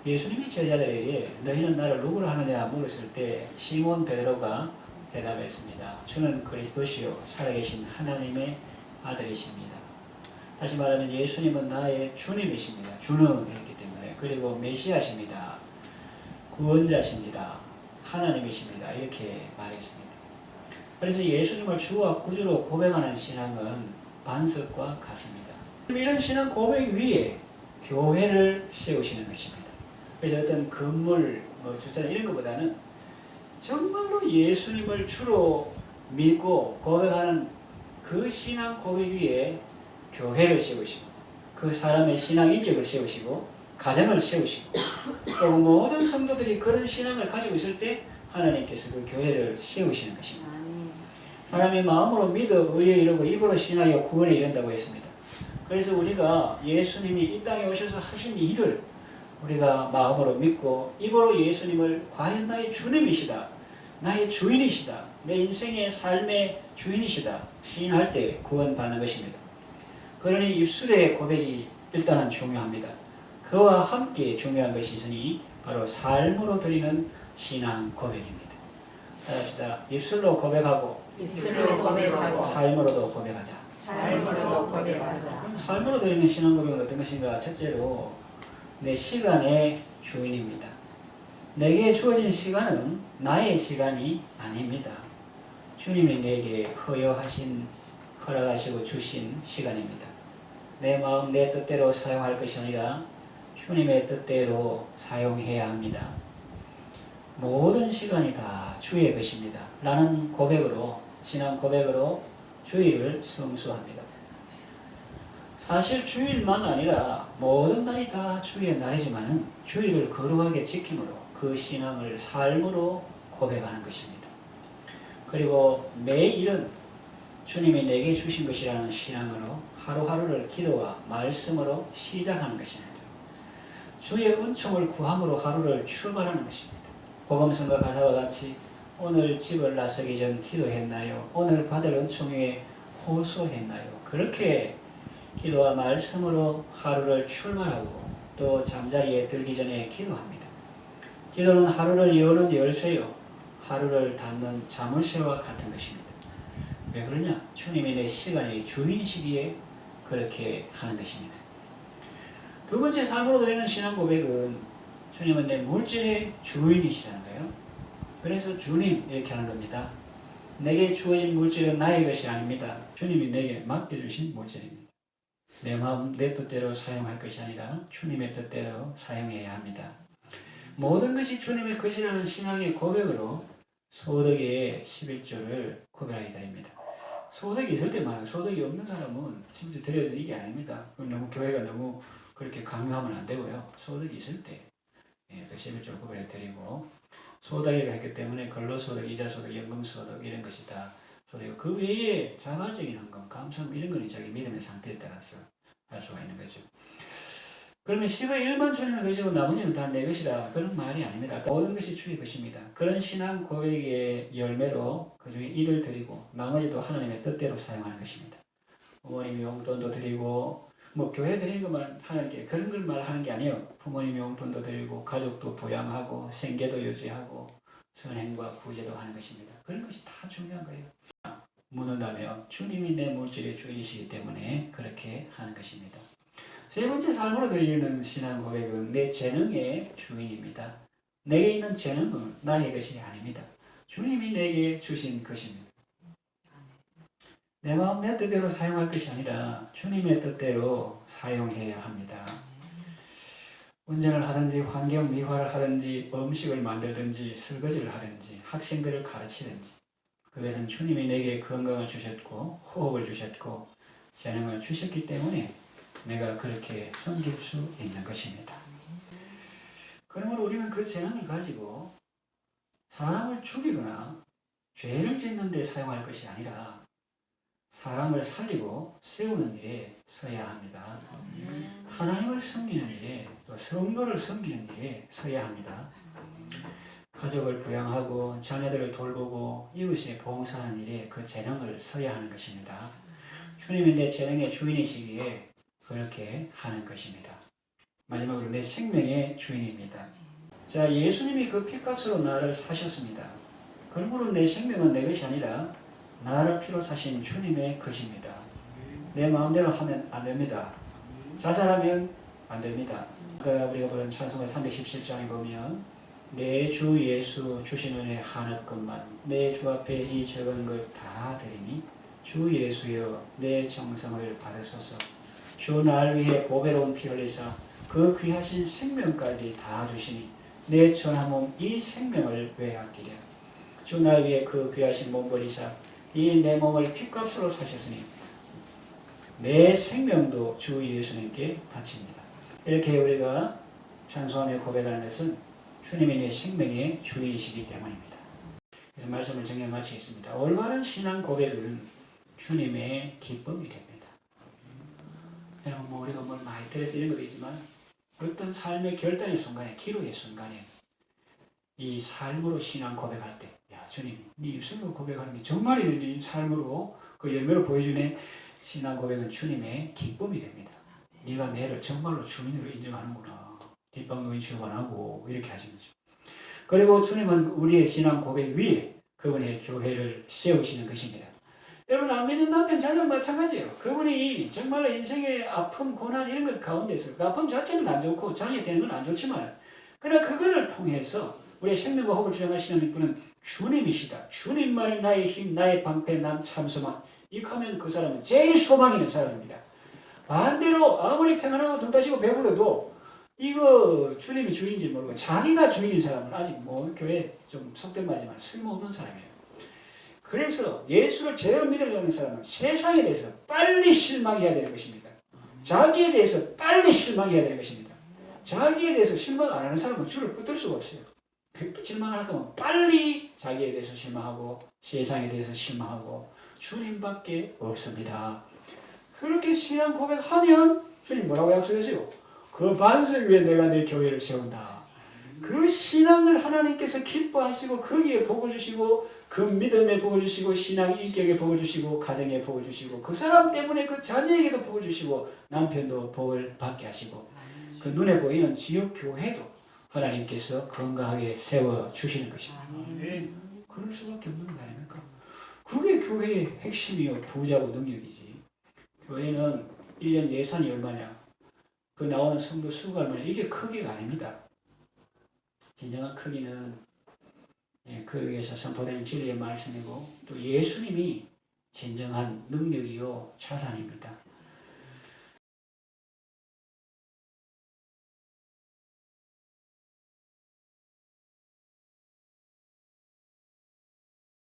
예수님이 제자들에게 너희는 나를 누구로 하느냐 물었을 때 시몬 베드로가 대답했습니다. 주는 그리스도시요 살아계신 하나님의 아들이십니다. 다시 말하면 예수님은 나의 주님이십니다. 주는 했기 때문에. 그리고 메시아십니다. 구원자십니다. 하나님이십니다. 이렇게 말했습니다. 그래서 예수님을 주와 구주로 고백하는 신앙은 반석과 같습니다. 이런 신앙 고백 위에 교회를 세우시는 것입니다. 그래서 어떤 건물, 주차장 이런 것보다는 정말로 예수님을 주로 믿고 고백하는 그 신앙 고백 위에 교회를 세우시고 그 사람의 신앙 인격을 세우시고 가정을 세우시고 또 모든 성도들이 그런 신앙을 가지고 있을 때 하나님께서 그 교회를 세우시는 것입니다. 사람이 마음으로 믿어 의에 이르고 입으로 신하여 구원에 이른다고 했습니다. 그래서 우리가 예수님이 이 땅에 오셔서 하신 일을 우리가 마음으로 믿고 입으로 예수님을 과연 나의 주님이시다, 나의 주인이시다, 내 인생의 삶의 주인이시다 시인할 때 구원받는 것입니다. 그러니 입술의 고백이 일단은 중요합니다. 그와 함께 중요한 것이 있으니 바로 삶으로 드리는 신앙 고백입니다. 따라합시다. 입술로 고백하고 삶으로도 고백하자. 삶으로 드리는 신앙 고백은 어떤 것인가? 첫째로 내 시간의 주인입니다. 내게 주어진 시간은 나의 시간이 아닙니다. 주님이 내게 허락하시고 주신 시간입니다. 내 마음 내 뜻대로 사용할 것이 아니라 주님의 뜻대로 사용해야 합니다. 모든 시간이 다 주의 것입니다. 라는 고백으로, 신앙 고백으로 주일을 성수합니다. 사실 주일만 아니라 모든 날이 다 주의 날이지만은 주일을 거룩하게 지킴으로 그 신앙을 삶으로 고백하는 것입니다. 그리고 매일은 주님이 내게 주신 것이라는 신앙으로 하루하루를 기도와 말씀으로 시작하는 것입니다. 주의 은총을 구함으로 하루를 출발하는 것입니다. 복음성가 가사와 같이 오늘 집을 나서기 전 기도했나요? 오늘 받을 은총 위에 호소했나요? 그렇게 기도와 말씀으로 하루를 출발하고 또 잠자리에 들기 전에 기도합니다. 기도는 하루를 여는 열쇠요, 하루를 닫는 자물쇠와 같은 것입니다. 왜 그러냐? 주님이 내 시간의 주인이시기에 그렇게 하는 것입니다. 두 번째 삶으로 드리는 신앙 고백은 주님은 내 물질의 주인이시라는 거예요. 그래서 주님 이렇게 하는 겁니다. 내게 주어진 물질은 나의 것이 아닙니다. 주님이 내게 맡겨주신 물질입니다. 내 마음 내 뜻대로 사용할 것이 아니라 주님의 뜻대로 사용해야 합니다. 모든 것이 주님의 것이라는 신앙의 고백으로 소득의 11조를 구별하게 됩니다. 소득이 있을 때 말이에요. 소득이 없는 사람은 심지어 드려도 이게 아닙니다. 그건 너무 교회가 너무 그렇게 강요하면 안 되고요. 소득이 있을 때 그 11조를 구별해 드리고 소득이라고 했기 때문에 근로소득, 이자소득, 연금소득 이런 것이 다 소득이고 그 외에 자발적인 헌금, 감사금 이런 거는 자기 믿음의 상태에 따라서 할 수가 있는 거죠. 그러면 10의 1만 주님의 것이고 나머지는 다 내 것이다. 그런 말이 아닙니다. 모든 것이 주의 것입니다. 그런 신앙 고백의 열매로 그 중에 1을 드리고 나머지도 하나님의 뜻대로 사용하는 것입니다. 부모님 용돈도 드리고 교회 드리는 것만 하는 게 그런 걸 말하는 게 아니에요. 부모님 용돈도 드리고 가족도 부양하고 생계도 유지하고 선행과 구제도 하는 것입니다. 그런 것이 다 중요한 거예요. 묻는다면 주님이 내 물질의 주인이시기 때문에 그렇게 하는 것입니다. 세 번째 삶으로 드리는 신앙 고백은 내 재능의 주인입니다. 내게 있는 재능은 나의 것이 아닙니다. 주님이 내게 주신 것입니다. 내 마음 내 뜻대로 사용할 것이 아니라 주님의 뜻대로 사용해야 합니다. 운전을 하든지 환경 미화를 하든지 음식을 만들든지 설거지를 하든지 학생들을 가르치든지 그것은 주님이 내게 건강을 주셨고 호흡을 주셨고 재능을 주셨기 때문에 내가 그렇게 섬길 수 있는 것입니다. 그러므로 우리는 그 재능을 가지고 사람을 죽이거나 죄를 짓는 데 사용할 것이 아니라 사람을 살리고 세우는 일에 써야 합니다. 하나님을 섬기는 일에 또 성도를 섬기는 일에 써야 합니다. 가족을 부양하고 자녀들을 돌보고 이웃에 봉사하는 일에 그 재능을 써야 하는 것입니다. 주님이 내 재능의 주인이시기에 그렇게 하는 것입니다. 마지막으로 내 생명의 주인입니다. 자, 예수님이 그 피값으로 나를 사셨습니다. 그러므로 내 생명은 내 것이 아니라 나를 피로 사신 주님의 것입니다. 내 마음대로 하면 안 됩니다. 자살하면 안 됩니다. 우리가 보는 찬송가 317장에 보면 내 주 예수 주신 은혜 하늘 것만 내 주 앞에 이 적은 것 다 드리니 주 예수여 내 정성을 받으소서. 주 날 위해 보배로운 피 흘리사 그 귀하신 생명까지 다 주시니 내 천한 몸 이 생명을 왜 아끼랴. 주 날 위해 그 귀하신 몸 버리사 이 내 몸을 피값으로 사셨으니 내 생명도 주 예수님께 바칩니다. 이렇게 우리가 찬송하며 고백하는 것은 주님이 내 생명의 주이시기 때문입니다. 그래서 말씀을 정리해 마치겠습니다. 올바른 신앙 고백은 주님의 기쁨이 됩니다. 여러분, 우리가 뭘 많이 들어서 이런 것도 있지만 어떤 삶의 결단의 순간에, 기로의 순간에 이 삶으로 신앙 고백할 때, 야, 주님, 네 입술로 고백하는 게 정말이네, 네 삶으로 그 열매를 보여주네. 신앙 고백은 주님의 기쁨이 됩니다. 네가 내를 정말로 주인으로 인정하는구나. 뒷방노인 취급 안 하고 이렇게 하시는 거죠. 그리고 주님은 우리의 신앙 고백 위에 그분의 교회를 세우시는 것입니다. 여러분, 안 믿는 남편 자녀도 마찬가지예요. 그분이 정말로 인생의 아픔, 고난 이런 것 가운데서 그 아픔 자체는 안 좋고 장애되는 건 안 좋지만 그러나 그거를 통해서 우리의 생명과 호흡을 주장하시는 분은 주님이시다. 주님만이 나의 힘, 나의 방패, 난 참소망. 이렇게 하면 그 사람은 제일 소망이 있는 사람입니다. 반대로 아무리 평안하고 등 따시고 배불러도 이거 주님이 주인인지 모르고 자기가 주인인 사람은 아직 뭐 교회 좀 속된 말이지만 쓸모없는 사람이에요. 그래서 예수를 제대로 믿으려는 사람은 세상에 대해서 빨리 실망해야 되는 것입니다. 자기에 대해서 빨리 실망해야 되는 것입니다. 자기에 대해서 실망 안 하는 사람은 주를 붙들 수가 없어요. 실망할 거면 빨리 자기에 대해서 실망하고 세상에 대해서 실망하고 주님밖에 없습니다. 그렇게 신앙 고백하면 주님 뭐라고 약속했어요? 그 반석 위에 내가 내 교회를 세운다. 그 신앙을 하나님께서 기뻐하시고 거기에 복을 주시고 그 믿음에 복을 주시고 신앙 인격에 복을 주시고 가정에 복을 주시고 그 사람 때문에 그 자녀에게도 복을 주시고 남편도 복을 받게 하시고 그 눈에 보이는 지역 교회도 하나님께서 건강하게 세워주시는 것입니다. 그럴 수밖에 없는 거 아닙니까? 그게 교회의 핵심이요 부자고 능력이지. 교회는 1년 예산이 얼마냐, 그 나오는 성도 수가 얼마냐, 이게 크기가 아닙니다. 진정한 크기는 거기에서 선포되는 진리의 말씀이고 또 예수님이 진정한 능력이요 자산입니다.